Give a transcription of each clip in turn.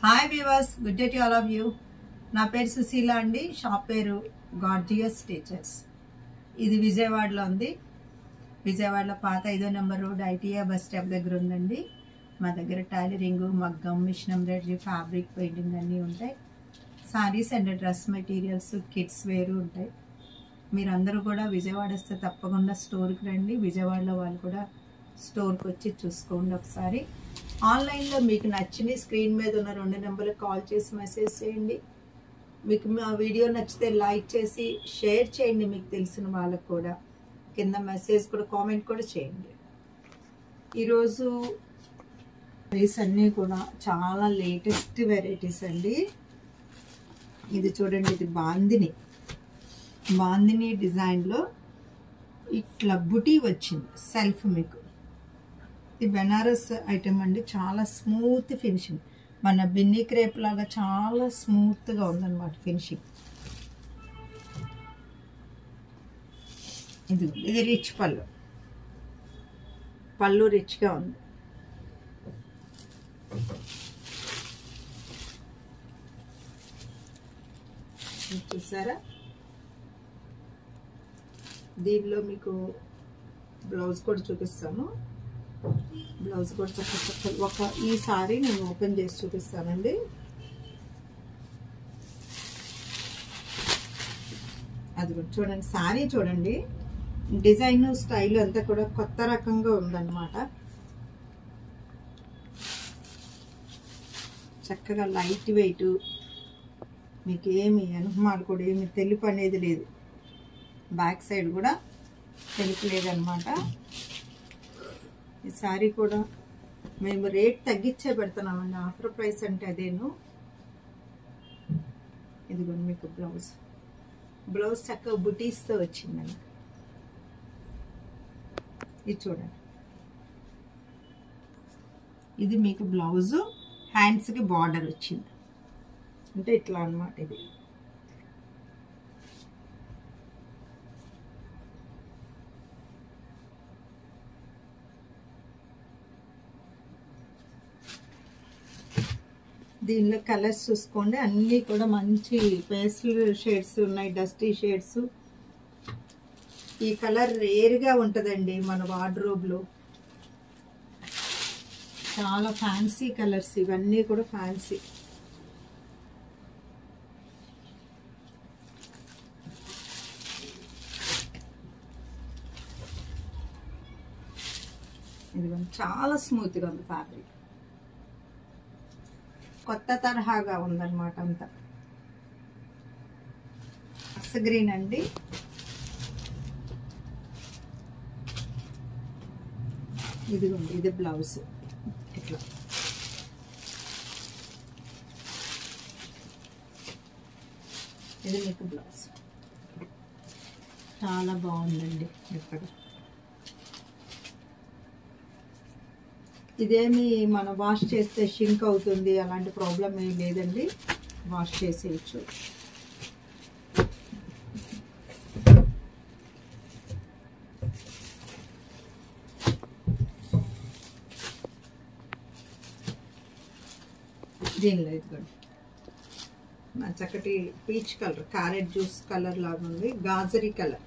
Hi viewers, good day to all of you. నా పేరు సుశీల అండి. షాప్ పేరు గార్జియస్ టీచర్స్. ఇది విజయవాడలో ఉంది. విజయవాడలో పాత 5వ number road ITI bus stop దగ్గర ఉందండి. మా దగ్గర టైలరింగ్, మగ్గం, మిషన్ ఎంబ్రాయిడరీ, ఫ్యాబ్రిక్ పెయింటింగ్ అన్నీ ఉంటాయి. Saris and dress materials, kids వేరు ఉంటాయి. మీరందరూ కూడా విజయవాడ వస్తే తప్పకుండా స్టోర్కి రండి. విజయవాడలో వాళ్ళు కూడా స్టోర్కి వచ్చి చూసుకోండి ఒకసారి. ఆన్లైన్లో మీకు నచ్చిన స్క్రీన్ మీద ఉన్న 2 నెంబర్లకు కాల్ చేసి మెసేజ్ చేయండి. మీకు మా వీడియో నచ్చితే లైక్ చేసి షేర్ చేయండి. మీకు తెలిసిన వాళ్ళకు కూడా కింద మెసేజ్ కూడా కామెంట్ కూడా చేయండి. ఈరోజు వెరైటీస్ అన్నీ కూడా చాలా లేటెస్ట్ వెరైటీస్ అండి. ఇది చూడండి, ఇది బాందిని డిజైన్లో ఇట్లా బుటీ వచ్చింది సెల్ఫ్. మీకు ఇది బెనారస్ ఐటమ్ అండి. చాలా స్మూత్ ఫినిషింగ్, మన బిన్నీ క్రేప్ లాగా చాలా స్మూత్గా ఉందన్నమాట ఫినిషింగ్. ఇది రిచ్ పళ్ళు రిచ్గా ఉంది. చూసారా, దీనిలో మీకు బ్లౌజ్ కూడా చూపిస్తాను. బ్లౌజ్ కూడా చక్కగా ఈ సారీ నేను ఓపెన్ చేసి చూపిస్తానండి. అది కూడా చూడండి, సారీ చూడండి, డిజైన్ స్టైల్ అంతా కూడా కొత్త రకంగా ఉందన్నమాట. చక్కగా లైట్ వెయిట్, మీకు ఏమి అనుమానాలు కూడా ఏమి తెలుపు అనేది లేదు. బ్యాక్ సైడ్ కూడా తెలుపు లేదనమాట. ఈ శారీ కూడా మేము రేట్ తగ్గించే పెడుతున్నామండి. ఆఫర్ ప్రైస్ అంటే అదేను. ఇదిగోండి మీకు బ్లౌజ్ చక్కగా బుటీస్తో వచ్చిందండి. ఇది చూడండి, ఇది మీకు బ్లౌజు, హ్యాండ్స్కి బార్డర్ వచ్చింది. అంటే ఇట్లా అన్నమాట. ఇది దీనిలో కలర్స్ చూసుకోండి, అన్నీ కూడా మంచి పేస్టల్ షేడ్స్ ఉన్నాయి, డస్టీ షేడ్స్. ఈ కలర్ రేర్గా ఉంటుందండి మన వార్డ్రోబ్లో. చాలా ఫ్యాన్సీ కలర్స్ ఇవన్నీ కూడా ఫ్యాన్సీ. ఇది చాలా స్మూత్గా ఉంది ఫ్యాబ్రిక్, కొత్త తరహాగా ఉందన్నమాట అంతా. గ్రీన్ అండి. ఇదిగోండి, ఇది బ్లౌజ్ ఇట్లా. ఇది మీకు బ్లౌజ్ చాలా బాగుందండి. ఇక్కడ ఇదేమి మనం వాష్ చేస్తే షింక్ అవుతుంది అలాంటి ప్రాబ్లం ఏం లేదండి, వాష్ చేసేయచ్చు. దీనిలో ఇదిగోండి చక్కటి peach colour, carrot juice colour లాగా ఉంది, గాజరీ కలర్.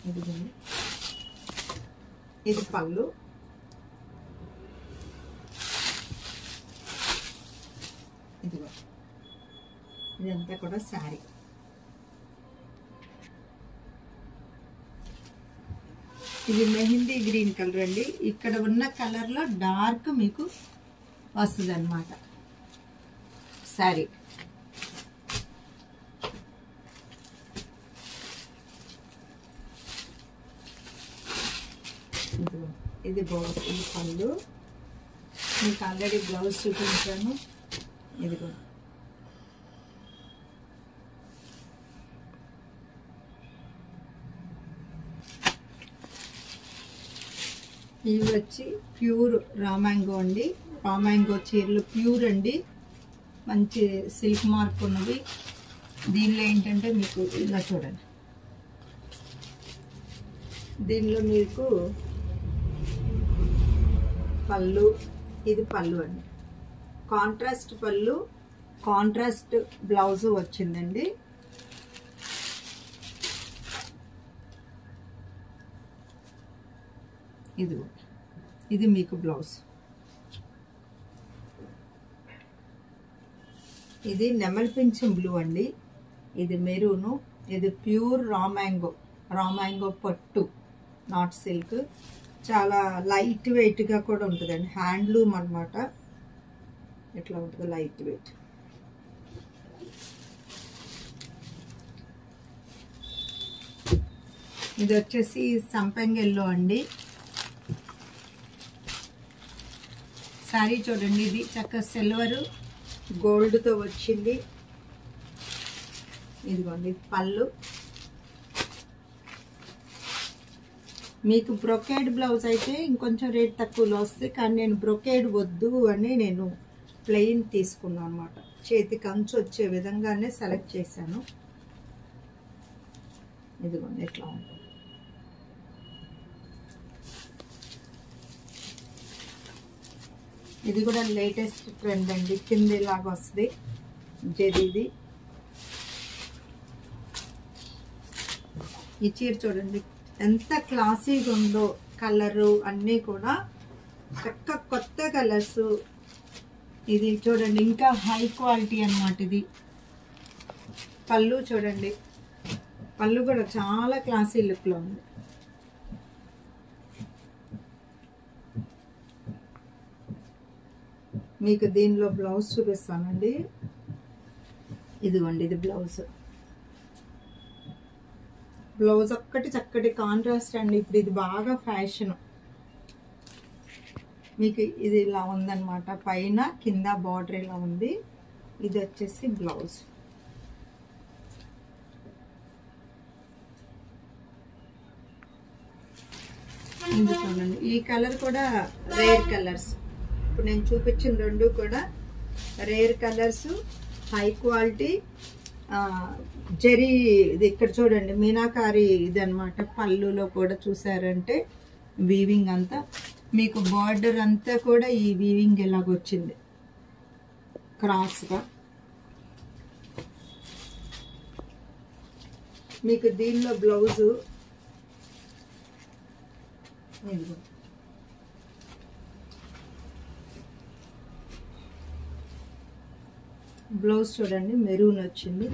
ఇదిగోండి, ఇది పళ్ళు. ఇదిగో ఇదంతా కూడా శారీ. ఇది మెహందీ గ్రీన్ కలర్ అండి. ఇక్కడ ఉన్న కలర్లో డార్క్ మీకు వస్తుంది అన్నమాట శారీ. ఇది ఈ పళ్ళు మీకు ఆల్రెడీ బ్లౌజ్ చూపించాను. ఇదిగో ఇవి వచ్చి ప్యూర్ రామ్యాంగో అండి. రామ్యాంగో చీరలు ప్యూర్ అండి, మంచి సిల్క్ మార్క్ ఉన్నది. దీనిలో ఏంటంటే మీకు ఇలా చూడండి, దీనిలో మీకు పళ్ళు ఇది పళ్ళు అండి, కాంట్రాస్ట్ పళ్ళు, కాంట్రాస్ట్ బ్లౌజ్ వచ్చిందండి. ఇది మీకు బ్లౌజ్. ఇది నెమల్ పింఛం బ్లూ అండి, ఇది మెరూను, ఇది ప్యూర్ రా మ్యాంగో పట్టు, నాట్ సిల్క్. చాలా లైట్ వెయిట్గా కూడా ఉంటుందండి, హ్యాండ్లూమ్ అనమాట. ఇట్లా ఉంటుంది లైట్ వెయిట్. ఇది వచ్చేసి సంపెంగ ఎల్లో అండి. శారీ చూడండి, ఇది చక్కగా సిల్వరు గోల్డ్తో వచ్చింది. ఇదిగోండి పళ్ళు. మీకు బ్రొకేడ్ బ్లౌజ్ అయితే ఇంకొంచెం రేట్ తక్కువలో వస్తుంది, కానీ నేను బ్రొకేడ్ వద్దు అని నేను ప్లెయిన్ తీసుకున్నాను అనమాట. చేతికి అంచు వచ్చే విధంగానే సెలెక్ట్ చేశాను. ఇదిగోండి ఎట్లా ఉంటుంది. ఇది కూడా లేటెస్ట్ ట్రెండ్ అండి, కింద ఇలాగ వస్తుంది జరీది. ఈ చీర చూడండి ఎంత క్లాసీగా ఉందో, కలరు అన్నీ కూడా చక్కగా కొత్త కలర్స్. ఇది చూడండి ఇంకా హై క్వాలిటీ అన్నమాట. ఇది పళ్ళు చూడండి, పళ్ళు కూడా చాలా క్లాసీ లుక్లో ఉంది. మీకు దీనిలో బ్లౌజ్ చూపిస్తానండి. ఇదిగోండి ఇది బ్లౌజ్. బ్లౌజ్ ఒక్కటి చక్కటి కాంట్రాస్ట్ అండి. ఇప్పుడు ఇది బాగా ఫ్యాషన్. మీకు ఇది ఇలా ఉందన్నమాట, పైన కింద బార్డర్ ఇలా ఉంది. ఇది వచ్చేసి బ్లౌజ్. ఇది చూడండి, ఈ కలర్ కూడా రేర్ కలర్స్. ఇప్పుడు నేను చూపించిన రెండు కూడా rare colours, high quality zari. ఇది ఇక్కడ చూడండి మీనాకారి ఇది అనమాట. పళ్ళులో కూడా చూసారంటే వీవింగ్ అంతా, మీకు బార్డర్ అంతా కూడా ఈ వీవింగ్ ఎలాగొచ్చింది క్రాస్గా. మీకు దీనిలో బ్లౌజు బ్లౌజ్ చూడండి మెరూన్ వచ్చింది,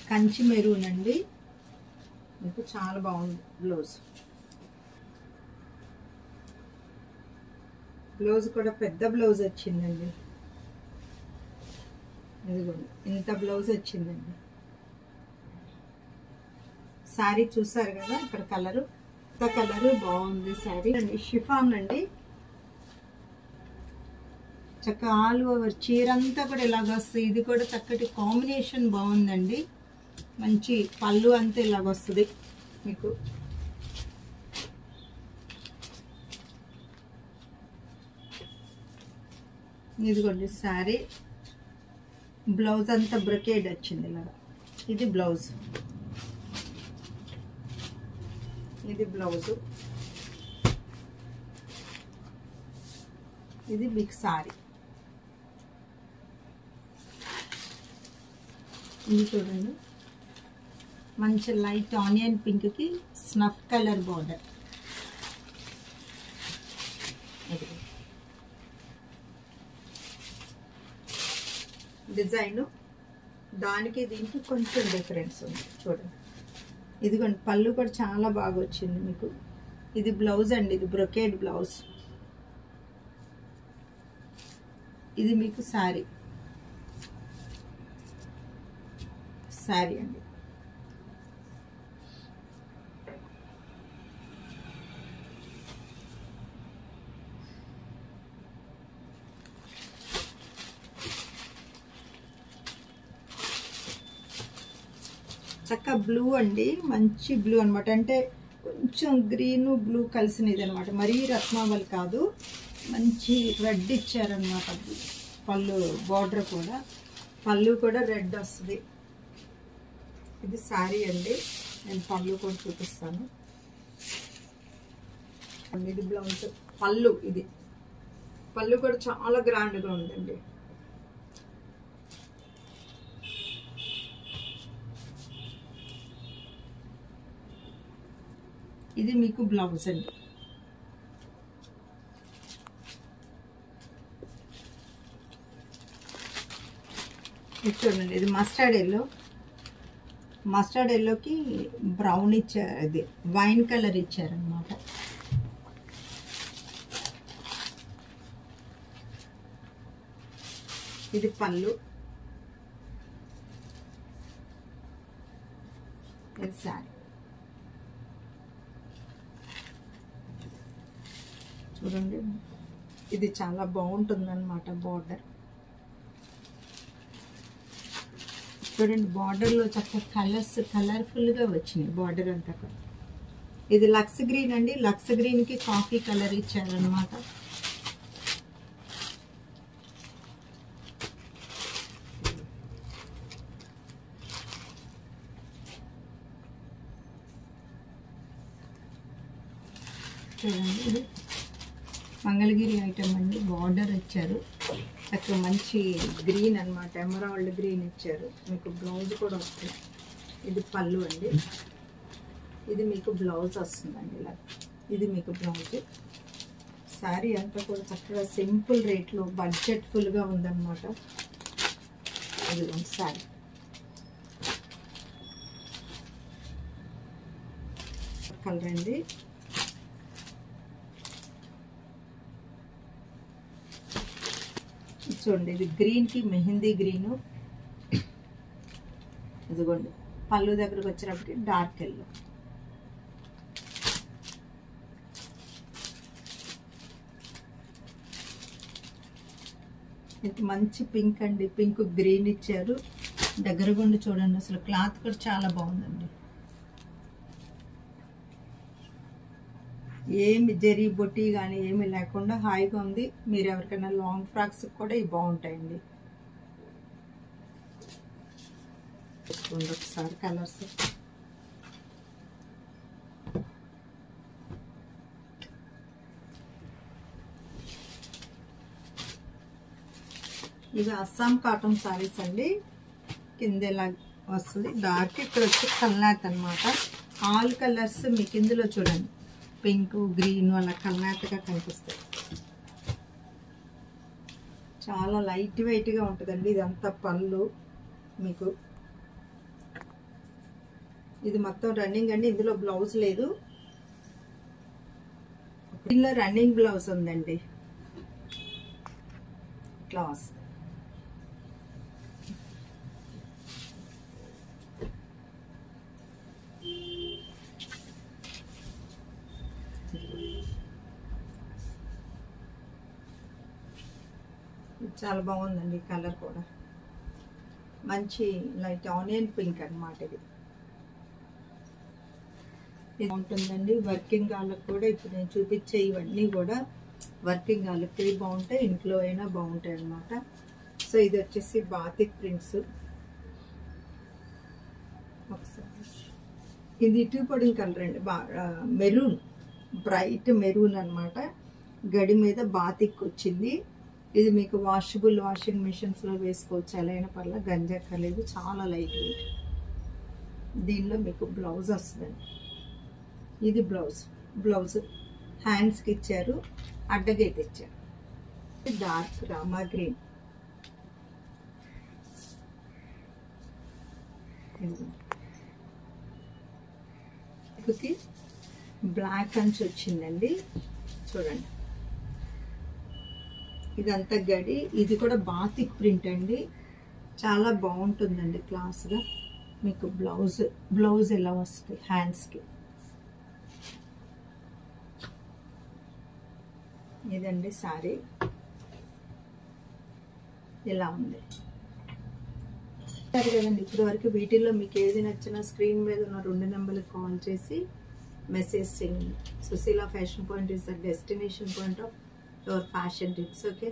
కంచి మెరూన్ అండి. మీకు చాలా బాగుంది బ్లౌజ్. బ్లౌజ్ కూడా పెద్ద బ్లౌజ్ వచ్చిందండి. ఇదిగోండి ఇంత బ్లౌజ్ వచ్చిందండి. శారీ చూసారు కదా, ఇక్కడ కలరు బాగుంది. శారీ అండి షిఫాన్ అండి, చక్కగా ఆల్ ఓవర్ చీర అంతా కూడా ఇలాగ వస్తుంది. ఇది కూడా చక్కటి కాంబినేషన్ బాగుందండి. మంచి పళ్ళు అంతా ఇలాగ వస్తుంది మీకు. ఇదిగోండి శారీ బ్లౌజ్ అంతా బ్రొకేడ్ వచ్చింది ఇలాగా. ఇది బ్లౌజ్, ఇది బ్లౌజు, ఇది బిగ్ సారీ. ఇది చూడండి మంచి లైట్ ఆనియన్ పింక్కి స్నఫ్ కలర్ బార్డర్. డిజైన్ దానికి దీనికి కొంచెం డిఫరెన్స్ ఉంది చూడండి. ఇదిగోండి పళ్ళు కూడా చాలా బాగా వచ్చింది మీకు. ఇది బ్లౌజ్ అండి, ఇది బ్రొకేడ్ బ్లౌజ్. ఇది మీకు శారీ అండి. చక్క బ్లూ అండి, మంచి బ్లూ అనమాట. అంటే కొంచెం గ్రీన్ బ్లూ కలిసినది అనమాట, మరీ రత్నావళి కాదు. మంచి రెడ్ ఇచ్చారనమాట. పళ్ళు బార్డర్ కూడా, పళ్ళు కూడా రెడ్ వస్తుంది. ఇది శారీ అండి, నేను పళ్ళు కూడా చూపిస్తాను. ఇది బ్లౌజ్, పళ్ళు ఇది పళ్ళు కూడా చాలా గ్రాండ్గా ఉందండి. ఇది మీకు బ్లౌజ్ అండి. చూడండి, ఇది మస్టర్డ్ ఎల్లోకి బ్రౌన్ ఇచ్చారు, ఇది వైన్ కలర్ ఇచ్చారనమాట. ఇది పళ్ళు, ఇది శారీ. చూడండి, ఇది చాలా బాగుంటుంది అనమాట బార్డర్. చూడండి, బార్డర్లో చక్కగా కలర్ఫుల్గా వచ్చినాయి బార్డర్ అంతా కూడా. ఇది లక్స్ గ్రీన్ అండి. లక్స్ గ్రీన్కి కాఫీ కలర్ ఇచ్చారనమాట. చూడండి, ఇది మంగళగిరి ఐటమ్ అండి. బార్డర్ ఇచ్చారు చక్కగా, మంచి గ్రీన్ అనమాట, ఎమరాల్డ్ గ్రీన్ ఇచ్చారు. మీకు బ్లౌజ్ కూడా వస్తుంది. ఇది పళ్ళు అండి. ఇది మీకు బ్లౌజ్ వస్తుందండి. ఇలా ఇది మీకు బ్లౌజ్. శారీ అంతా కూడా చక్కగా సింపుల్ రేట్లో బడ్జెట్ఫుల్గా ఉందన్నమాట. ఇది శారీ. కలర్ అండి. చూడండి, ఇది గ్రీన్కి మెహందీ గ్రీను. ఇదిగోండి, పళ్ళు దగ్గరకు వచ్చినప్పటికి డార్క్ ఎల్లో. ఇది మంచి పింక్ అండి. పింక్ గ్రీన్ ఇచ్చారు. దగ్గర గుండి చూడండి, అసలు క్లాత్ కూడా చాలా బాగుందండి. ఏమి జరీ బొట్టి కానీ ఏమి లేకుండా హాయిగా ఉంది. మీరు ఎవరికైనా లాంగ్ ఫ్రాక్స్ కూడా ఇవి బాగుంటాయండి. ఒకసారి కలర్స్. ఇవి అస్సాం కాటన్ సారీస్ అండి. కింద ఇలా వస్తుంది డార్క్, ఇక్కడ వచ్చి కల్నాథ్ అనమాట. ఆల్ కలర్స్ మీకు ఇందులో చూడండి, పింక్ గ్రీన్ అలా కల్నాథ్గా కనిపిస్తాయి. చాలా లైట్ వెయిట్గా ఉంటుందండి. ఇదంతా పళ్ళు మీకు. ఇది మొత్తం రన్నింగ్ అండి. ఇందులో బ్లౌజ్ లేదు. దీనిలో రన్నింగ్ బ్లౌజ్ ఉందండి. ఇట్లా వస్తుంది. చాలా బాగుందండి కలర్ కూడా. మంచి లైట్ ఆనియన్ పింక్ అనమాట. ఇది ఉంటుందండి. వర్కింగ్ వాళ్ళకి కూడా ఇప్పుడు నేను చూపించే ఇవన్నీ కూడా వర్కింగ్ వాళ్ళకి బాగుంటాయి, ఇంట్లో అయినా బాగుంటాయి అన్నమాట. సో ఇది వచ్చేసి బాతిక్ ప్రింట్స్. ఒకసారి ఇది ఇటు పొడిన కలర్ అండి. మెరూన్, బ్రైట్ మెరూన్ అనమాట. గడి మీద బాతిక్ వచ్చింది. ఇది మీకు వాషబుల్, వాషింగ్ మిషన్స్లో వేసుకోవచ్చు, ఎలా అయినా పర్లేదు, గంజక్కర్లేదు. చాలా లైట్ వెయిట్. దీనిలో మీకు బ్లౌజ్ వస్తుందండి. ఇది బ్లౌజ్ హ్యాండ్స్కి ఇచ్చారు, అడ్డగైతే ఇచ్చారు. Dark Rama green. బ్లాక్ అంచు వచ్చిందండి. చూడండి, ఇదంతా గడి. ఇది కూడా బాతిక్ ప్రింట్ అండి. చాలా బాగుంటుందండి క్లాస్గా. మీకు బ్లౌజ్ ఎలా వస్తుంది హ్యాండ్స్కి. ఇదండి సారీ. ఇలా ఉంది సరే కదండి. ఇప్పటి వరకు వీటిల్లో మీకు ఏది నచ్చినా స్క్రీన్ మీద ఉన్న 2 నెంబర్లకు కాల్ చేసి మెసేజ్ చేయండి. Sushila fashion point is the destination point of your fashion tips. Okay.